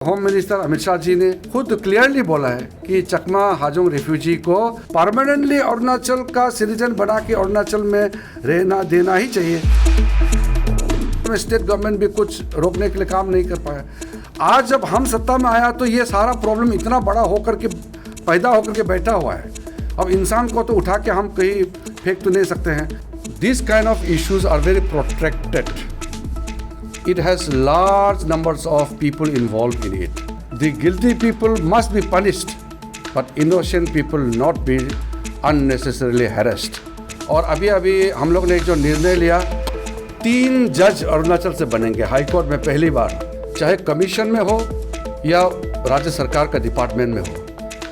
Home minister Amit Shah ji ने खुद clearly बोला है कि चकमा हाजोंग रिफ्यूजी को परमानेंटली अरुणाचल का सिटीजन बना के अरुणाचल में रहना देना ही चाहिए। स्टेट गवर्नमेंट भी कुछ रोकने के लिए काम नहीं कर पाया। आज जब हम सत्ता में आया तो ये सारा प्रॉब्लम इतना बड़ा होकर के पैदा होकर के बैठा हुआ है। अब इंसान को तो उठा के हम कहीं फेंक तो नहीं सकते हैं। This kind of issues are very protected. It has large numbers of people involved in it. The guilty people must be punished, but innocent people not be unnecessarily harassed. और अभी हम लोग ने जो निर्णय लिया, 3 जज अरुणाचल से बनेंगे हाई कोर्ट में पहली बार, चाहे कमीशन में हो या राज्य सरकार का डिपार्टमेंट में हो।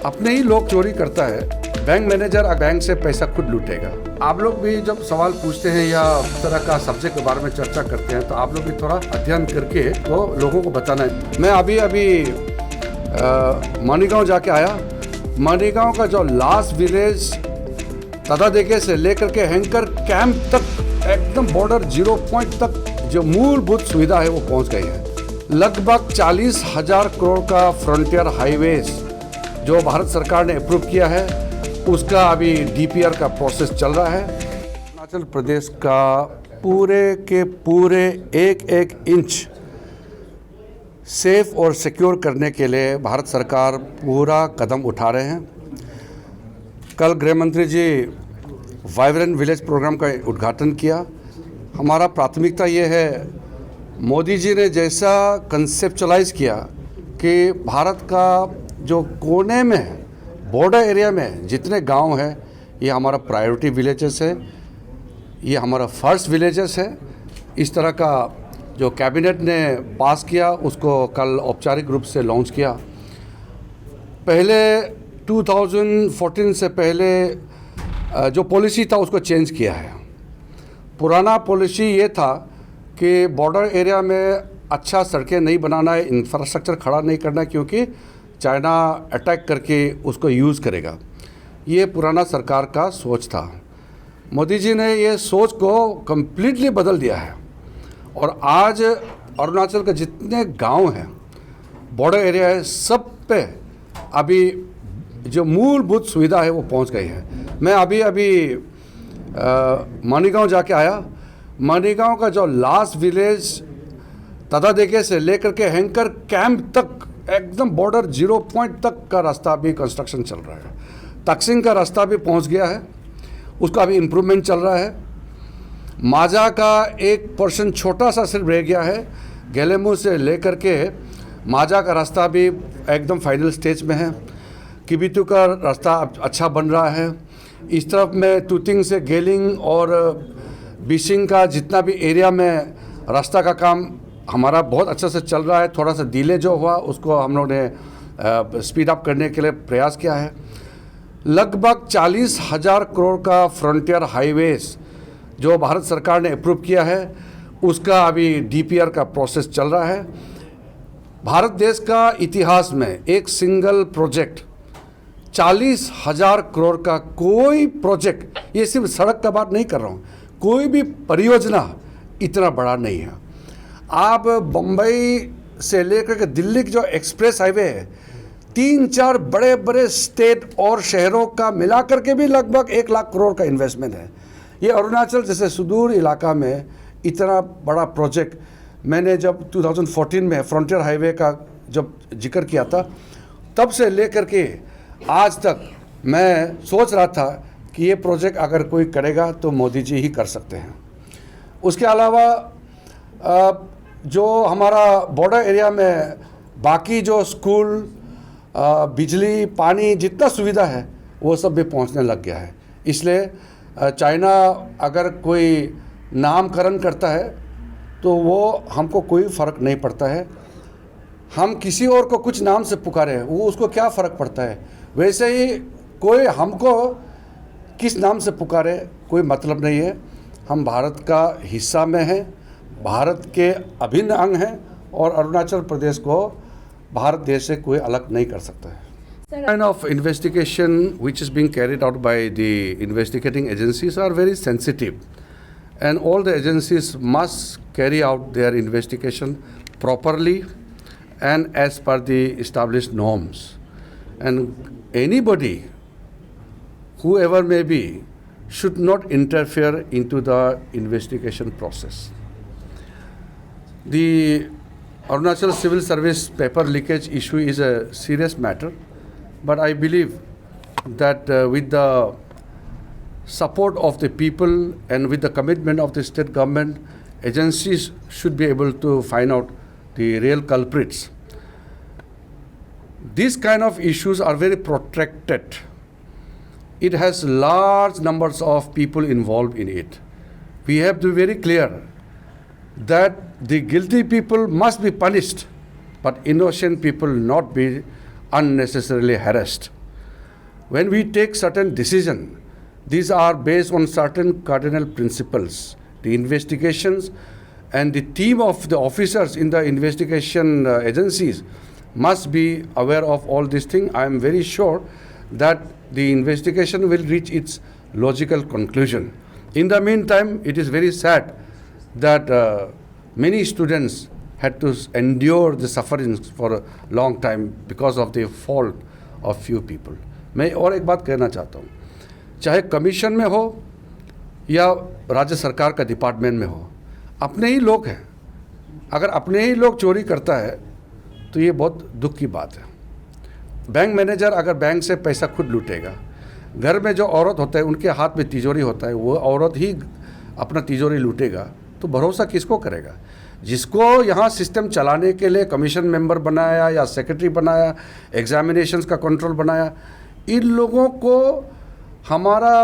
अपने ही लोग चोरी करता है, बैंक मैनेजर बैंक से पैसा खुद लूटेगा। आप लोग भी जब सवाल पूछते हैं या इस तरह का सब्जेक्ट के बारे में चर्चा करते हैं तो आप लोग भी थोड़ा अध्ययन करके वो लोगों को बताना है। मैं अभी मानीगांव जाके आया। मानीगांव का जो लास्ट विलेज तदादेके से लेकर के हैंकर कैंप तक एकदम बॉर्डर 0 पॉइंट तक जो मूलभूत सुविधा है वो पहुंच गई है। लगभग 40,000 करोड़ का फ्रंटियर हाईवेज जो भारत सरकार ने अप्रूव किया है उसका अभी डीपीआर का प्रोसेस चल रहा है। अरुणाचल प्रदेश का पूरे के पूरे एक इंच सेफ और सिक्योर करने के लिए भारत सरकार पूरा कदम उठा रहे हैं। कल गृह मंत्री जी वाइब्रेंट विलेज प्रोग्राम का उद्घाटन किया। हमारा प्राथमिकता ये है, मोदी जी ने जैसा कंसेप्चुलाइज किया कि भारत का जो कोने में बॉर्डर एरिया में जितने गांव हैं ये हमारा प्रायोरिटी विलेजेस है, ये हमारा फर्स्ट विलेजेस है। इस तरह का जो कैबिनेट ने पास किया उसको कल औपचारिक रूप से लॉन्च किया। पहले 2014 से पहले जो पॉलिसी था उसको चेंज किया है। पुराना पॉलिसी ये था कि बॉर्डर एरिया में अच्छा सड़कें नहीं बनाना है, इंफ्रास्ट्रक्चर खड़ा नहीं करना है क्योंकि चाइना अटैक करके उसको यूज़ करेगा। ये पुराना सरकार का सोच था। मोदी जी ने ये सोच को कम्प्लीटली बदल दिया है और आज अरुणाचल के जितने गांव हैं, बॉर्डर एरिया है, सब पे अभी जो मूलभूत सुविधा है वो पहुंच गई है। मैं अभी मानीगांव जाके आया। मानीगांव का जो लास्ट विलेज तदादेके से लेकर के हैंकर कैंप तक एकदम बॉर्डर 0 पॉइंट तक का रास्ता अभी कंस्ट्रक्शन चल रहा है। तकसिंग का रास्ता भी पहुंच गया है, उसका अभी इम्प्रूवमेंट चल रहा है। माजा का 1% छोटा सा सिर्फ रह गया है। गेलेमू से लेकर के माजा का रास्ता भी एकदम फाइनल स्टेज में है। किबितू का रास्ता अच्छा बन रहा है। इस तरफ में टूटिंग से गेलिंग और बिशिंग का जितना भी एरिया में रास्ता का काम हमारा बहुत अच्छा से चल रहा है। थोड़ा सा डिले जो हुआ उसको हम लोग ने स्पीड अप करने के लिए प्रयास किया है। लगभग 40,000 करोड़ का फ्रंटियर हाईवेज जो भारत सरकार ने अप्रूव किया है उसका अभी डीपीआर का प्रोसेस चल रहा है। भारत देश का इतिहास में एक सिंगल प्रोजेक्ट 40,000 करोड़ का कोई प्रोजेक्ट, ये सिर्फ सड़क का बात नहीं कर रहा हूँ, कोई भी परियोजना इतना बड़ा नहीं है। आप बम्बई से लेकर के दिल्ली की जो एक्सप्रेस हाईवे है, 3-4 बड़े बड़े स्टेट और शहरों का मिलाकर के भी लगभग 1 लाख करोड़ का इन्वेस्टमेंट है। ये अरुणाचल जैसे सुदूर इलाका में इतना बड़ा प्रोजेक्ट मैंने जब 2014 में फ्रंटियर हाईवे का जब जिक्र किया था तब से लेकर के आज तक मैं सोच रहा था कि ये प्रोजेक्ट अगर कोई करेगा तो मोदी जी ही कर सकते हैं। उसके अलावा जो हमारा बॉर्डर एरिया में बाकी जो स्कूल, बिजली, पानी जितना सुविधा है वो सब भी पहुंचने लग गया है। इसलिए चाइना अगर कोई नामकरण करता है तो वो हमको कोई फ़र्क नहीं पड़ता है। हम किसी और को कुछ नाम से पुकारे वो उसको क्या फ़र्क पड़ता है। वैसे ही कोई हमको किस नाम से पुकारे कोई मतलब नहीं है। हम भारत का हिस्सा में हैं, भारत के अभिन्न अंग हैं और अरुणाचल प्रदेश को भारत देश से कोई अलग नहीं कर सकता है। Kind of investigation which is being carried out by the investigating agencies are very sensitive and all the agencies must carry out their investigation properly and as per the established norms. And anybody, whoever may be, should not interfere into the investigation process. The Arunachal Civil Service paper leakage issue is a serious matter, but I believe that with the support of the people and with the commitment of the state government, agencies should be able to find out the real culprits. These kind of issues are very protracted. It has large numbers of people involved in it. We have to be very clear that the guilty people must be punished, but innocent people not be unnecessarily harassed. When we take certain decisions, these are based on certain cardinal principles. The investigations and the team of the officers in the investigation agencies must be aware of all these things. I am very sure that the investigation will reach its logical conclusion. In the meantime, it is very sad that many students had to endure the sufferings for a long time because of the fault of few people. मैं और एक बात कहना चाहता हूँ, चाहे commission में हो या राज्य सरकार का डिपार्टमेंट में हो, अपने ही लोग हैं। अगर अपने ही लोग चोरी करता है तो ये बहुत दुख की बात है। बैंक मैनेजर अगर बैंक से पैसा खुद लूटेगा, घर में जो औरत होता है उनके हाथ में तिजोरी होता है, वो औरत ही अपना तिजोरी लूटेगा, तो भरोसा किसको करेगा? जिसको यहाँ सिस्टम चलाने के लिए कमीशन मेंबर बनाया या सेक्रेटरी बनाया, एग्जामिनेशंस का कंट्रोल बनाया, इन लोगों को हमारा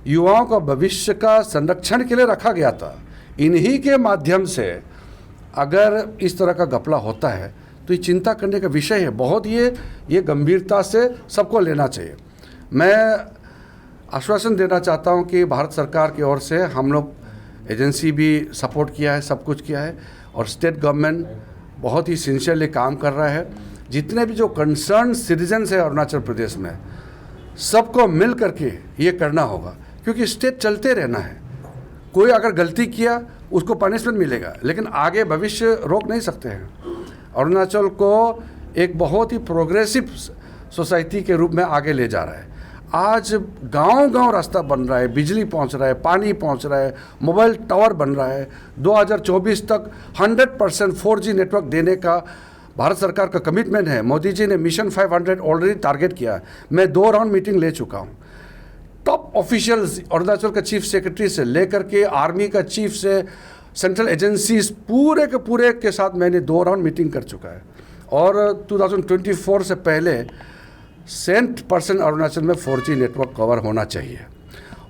युवाओं का भविष्य का संरक्षण के लिए रखा गया था। इन्हीं के माध्यम से अगर इस तरह का घपला होता है तो ये चिंता करने का विषय है। बहुत ये गंभीरता से सबको लेना चाहिए। मैं आश्वासन देना चाहता हूँ कि भारत सरकार की ओर से हम लोग एजेंसी भी सपोर्ट किया है, सब कुछ किया है, और स्टेट गवर्नमेंट बहुत ही सिंसियरली काम कर रहा है। जितने भी जो कंसर्न सिटीजन्स है अरुणाचल प्रदेश में, सबको मिल करके ये करना होगा, क्योंकि स्टेट चलते रहना है। कोई अगर गलती किया उसको पनिशमेंट मिलेगा, लेकिन आगे भविष्य रोक नहीं सकते हैं। अरुणाचल को एक बहुत ही प्रोग्रेसिव सोसाइटी के रूप में आगे ले जा रहा है। आज गांव-गांव रास्ता बन रहा है, बिजली पहुंच रहा है, पानी पहुंच रहा है, मोबाइल टावर बन रहा है। 2024 तक 100% 4G नेटवर्क देने का भारत सरकार का कमिटमेंट है। मोदी जी ने मिशन 500 ऑलरेडी टारगेट किया है। मैं 2 राउंड मीटिंग ले चुका हूँ। टॉप ऑफिशियल्स अरुणाचल का चीफ सेक्रेटरी से लेकर के आर्मी का चीफ से सेंट्रल एजेंसीज पूरे के पूरे के साथ मैंने 2 राउंड मीटिंग कर चुका है। और 2024 से पहले 100% अरुणाचल में 4G नेटवर्क कवर होना चाहिए।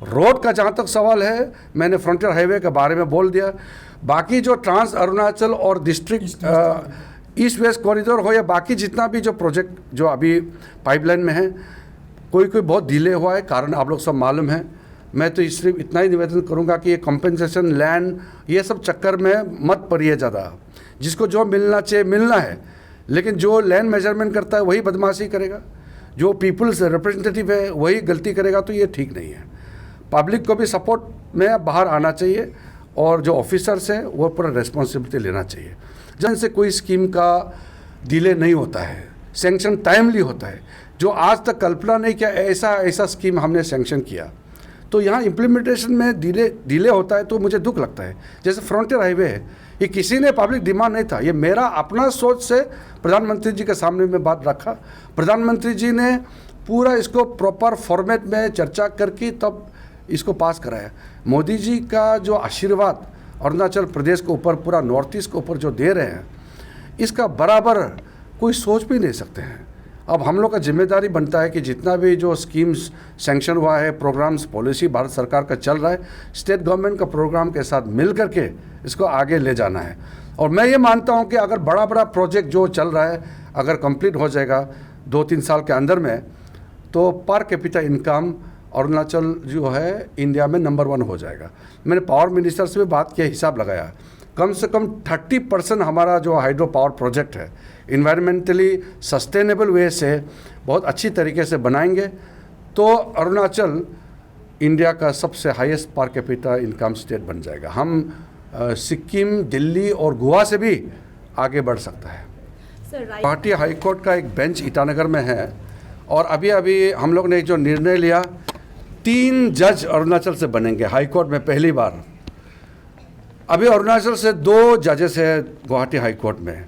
रोड का जहाँ तक सवाल है, मैंने फ्रंटियर हाईवे के बारे में बोल दिया। बाकी जो ट्रांस अरुणाचल और डिस्ट्रिक्ट ईस्ट वेस्ट कॉरिडोर हो या बाकी जितना भी जो प्रोजेक्ट जो अभी पाइपलाइन में है, कोई बहुत डिले हुआ है, कारण आप लोग सब मालूम है। मैं तो सिर्फ इतना ही निवेदन करूंगा कि ये कॉम्पेंसेशन लैंड ये सब चक्कर में मत पड़िए ज़्यादा। जिसको जो मिलना चाहिए मिलना है, लेकिन जो लैंड मेजरमेंट करता है वही बदमाशी करेगा, जो पीपल्स रिप्रेजेंटेटिव है वही गलती करेगा, तो ये ठीक नहीं है। पब्लिक को भी सपोर्ट में बाहर आना चाहिए और जो ऑफिसर्स हैं वो पूरा रिस्पॉन्सिबिलिटी लेना चाहिए। जन से कोई स्कीम का डिले नहीं होता है, सैंक्शन टाइमली होता है। जो आज तक कल्पना नहीं किया ऐसा स्कीम हमने सैंक्शन किया, तो यहाँ इम्प्लीमेंटेशन में डिले होता है तो मुझे दुख लगता है। जैसे फ्रंटियर हाईवे है, ये किसी ने पब्लिक डिमांड नहीं था, ये मेरा अपना सोच से प्रधानमंत्री जी के सामने में बात रखा। प्रधानमंत्री जी ने पूरा इसको प्रॉपर फॉर्मेट में चर्चा करके तब इसको पास कराया। मोदी जी का जो आशीर्वाद अरुणाचल प्रदेश के ऊपर, पूरा नॉर्थ ईस्ट के ऊपर जो दे रहे हैं, इसका बराबर कोई सोच भी नहीं सकते हैं। अब हम लोग का जिम्मेदारी बनता है कि जितना भी जो स्कीम्स सैंक्शन हुआ है, प्रोग्राम्स, पॉलिसी भारत सरकार का चल रहा है, स्टेट गवर्नमेंट का प्रोग्राम के साथ मिल करके इसको आगे ले जाना है। और मैं ये मानता हूँ कि अगर बड़ा प्रोजेक्ट जो चल रहा है अगर कंप्लीट हो जाएगा 2-3 साल के अंदर में, तो पर कैपिटा इनकम अरुणाचल जो है इंडिया में नंबर 1 हो जाएगा। मैंने पावर मिनिस्टर से भी बात किया, हिसाब लगाया, कम से कम 30% हमारा जो हाइड्रो पावर प्रोजेक्ट है इन्वायरमेंटली सस्टेनेबल वे से बहुत अच्छी तरीके से बनाएंगे, तो अरुणाचल इंडिया का सबसे highest per capita income state बन जाएगा। हम सिक्किम, दिल्ली और गोवा से भी आगे बढ़ सकता है। गुवाहाटी हाई कोर्ट का एक बेंच ईटानगर में है और अभी अभी हम लोग ने जो निर्णय लिया 3 जज अरुणाचल से बनेंगे हाई कोर्ट में पहली बार। अभी अरुणाचल से 2 जजेस है गुवाहाटी हाई कोर्ट में।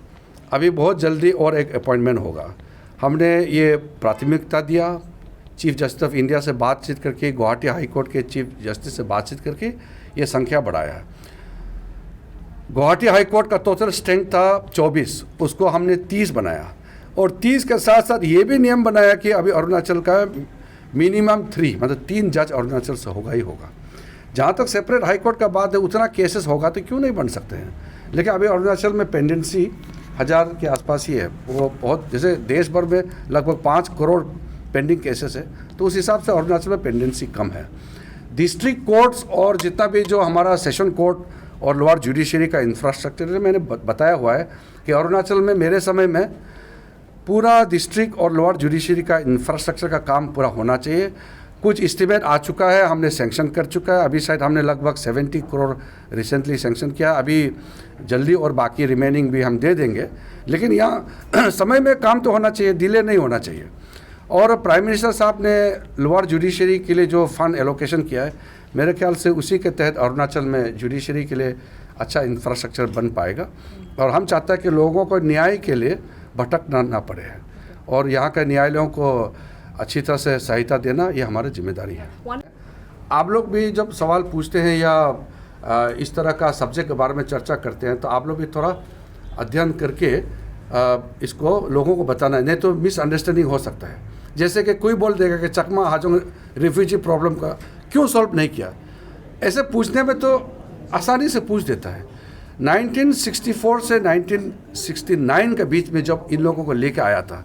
अभी बहुत जल्दी और एक अपॉइंटमेंट होगा। हमने ये प्राथमिकता दिया, चीफ जस्टिस ऑफ इंडिया से बातचीत करके, गुवाहाटी हाई कोर्ट के चीफ जस्टिस से बातचीत करके ये संख्या बढ़ाया। गुवाहाटी हाई कोर्ट का टोटल स्ट्रेंथ था 24, उसको हमने 30 बनाया और 30 के साथ साथ ये भी नियम बनाया कि अभी अरुणाचल का मिनिमम 3 मतलब 3 जज अरुणाचल से होगा ही होगा। जहाँ तक सेपरेट हाई कोर्ट का बात है, उतना केसेस होगा तो क्यों नहीं बन सकते हैं, लेकिन अभी अरुणाचल में पेंडेंसी 1000 के आसपास ही है। वो बहुत, जैसे देश भर में लगभग 5 करोड़ पेंडिंग केसेस है, तो उस हिसाब से अरुणाचल में पेंडेंसी कम है। डिस्ट्रिक्ट कोर्ट्स और जितना भी जो हमारा सेशन कोर्ट और लोअर जुडिशरी का इंफ्रास्ट्रक्चर है, मैंने बताया हुआ है कि अरुणाचल में मेरे समय में पूरा डिस्ट्रिक्ट और लोअर जुडिशरी का इंफ्रास्ट्रक्चर का काम पूरा होना चाहिए। कुछ एस्टीमेट आ चुका है, हमने सैंक्शन कर चुका है। अभी शायद हमने लगभग 70 करोड़ रिसेंटली सैंक्शन किया, अभी जल्दी और बाकी रिमेनिंग भी हम दे देंगे। लेकिन यहाँ समय में काम तो होना चाहिए, डिले नहीं होना चाहिए। और प्राइम मिनिस्टर साहब ने लोअर जुडिशरी के लिए जो फंड एलोकेशन किया है, मेरे ख्याल से उसी के तहत अरुणाचल में जुडिशरी के लिए अच्छा इंफ्रास्ट्रक्चर बन पाएगा। और हम चाहते हैं कि लोगों को न्याय के लिए भटकना ना पड़े और यहाँ के न्यायालयों को अच्छी तरह से सहायता देना ये हमारी जिम्मेदारी है। आप लोग भी जब सवाल पूछते हैं या इस तरह का सब्जेक्ट के बारे में चर्चा करते हैं, तो आप लोग भी थोड़ा अध्ययन करके इसको लोगों को बताना है, नहीं तो मिसअंडरस्टैंडिंग हो सकता है। जैसे कि कोई बोल देगा कि चकमा हाजोंग रिफ्यूजी प्रॉब्लम का क्यों सॉल्व नहीं किया, ऐसे पूछने में तो आसानी से पूछ देता है। 1964 से 1969 के बीच में जब इन लोगों को लेके आया था,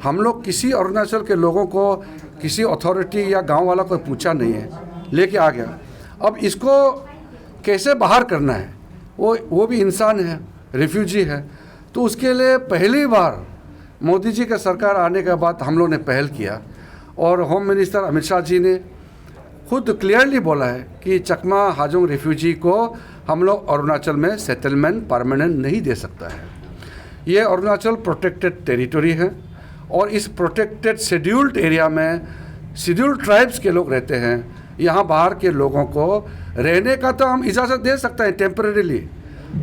हम लोग किसी अरुणाचल के लोगों को, किसी अथॉरिटी या गांव वाला को पूछा नहीं है, लेके आ गया। अब इसको कैसे बाहर करना है, वो भी इंसान है, रिफ्यूजी है, तो उसके लिए पहली बार मोदी जी का सरकार आने के बाद हम लोग ने पहल किया और होम मिनिस्टर अमित शाह जी ने खुद क्लियरली बोला है कि चकमा हाजोंग रिफ्यूजी को हम लोग अरुणाचल में सेटलमेंट परमानेंट नहीं दे सकता है। ये अरुणाचल प्रोटेक्टेड टेरिटरी है और इस प्रोटेक्टेड शेड्यूल्ड एरिया में शेड्यूल्ड ट्राइब्स के लोग रहते हैं। यहाँ बाहर के लोगों को रहने का तो हम इजाज़त दे सकते हैं टेम्परेरीली,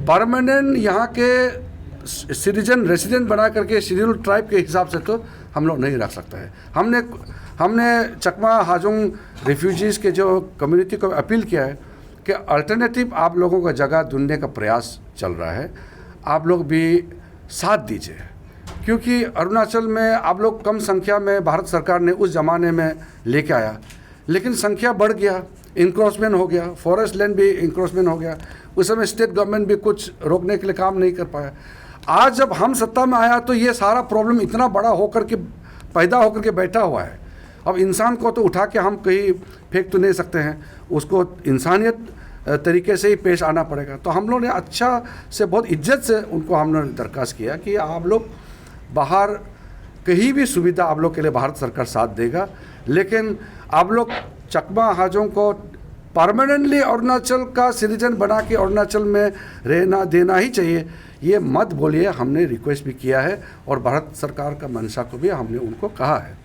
परमानेंट यहाँ के सिटीजन रेसिडेंट बना करके शेड्यूल्ड ट्राइब के हिसाब से तो हम लोग नहीं रख सकते हैं। हमने चकमा हाजोंग रिफ्यूजीज़ के जो कम्युनिटी को अपील किया है कि अल्टरनेटिव आप लोगों को जगह ढूंढने का प्रयास चल रहा है, आप लोग भी साथ दीजिए, क्योंकि अरुणाचल में आप लोग कम संख्या में भारत सरकार ने उस ज़माने में लेके आया, लेकिन संख्या बढ़ गया, इंक्रोचमेंट हो गया, फॉरेस्ट लैंड भी इंक्रोचमेंट हो गया। उस समय स्टेट गवर्नमेंट भी कुछ रोकने के लिए काम नहीं कर पाया। आज जब हम सत्ता में आया तो ये सारा प्रॉब्लम इतना बड़ा होकर के पैदा होकर के बैठा हुआ है। अब इंसान को तो उठा के हम कहीं फेंक तो नहीं सकते हैं, उसको इंसानियत तरीके से ही पेश आना पड़ेगा। तो हम लोग ने अच्छा से, बहुत इज्जत से उनको हमने दरख्वास्त किया कि आप लोग बाहर कहीं भी सुविधा आप लोग के लिए भारत सरकार साथ देगा, लेकिन आप लोग चकमा हाजोंग को परमानेंटली अरुणाचल का सिटीजन बना के अरुणाचल में रहना देना ही चाहिए, ये मत बोलिए। हमने रिक्वेस्ट भी किया है और भारत सरकार का मंशा को भी हमने उनको कहा है।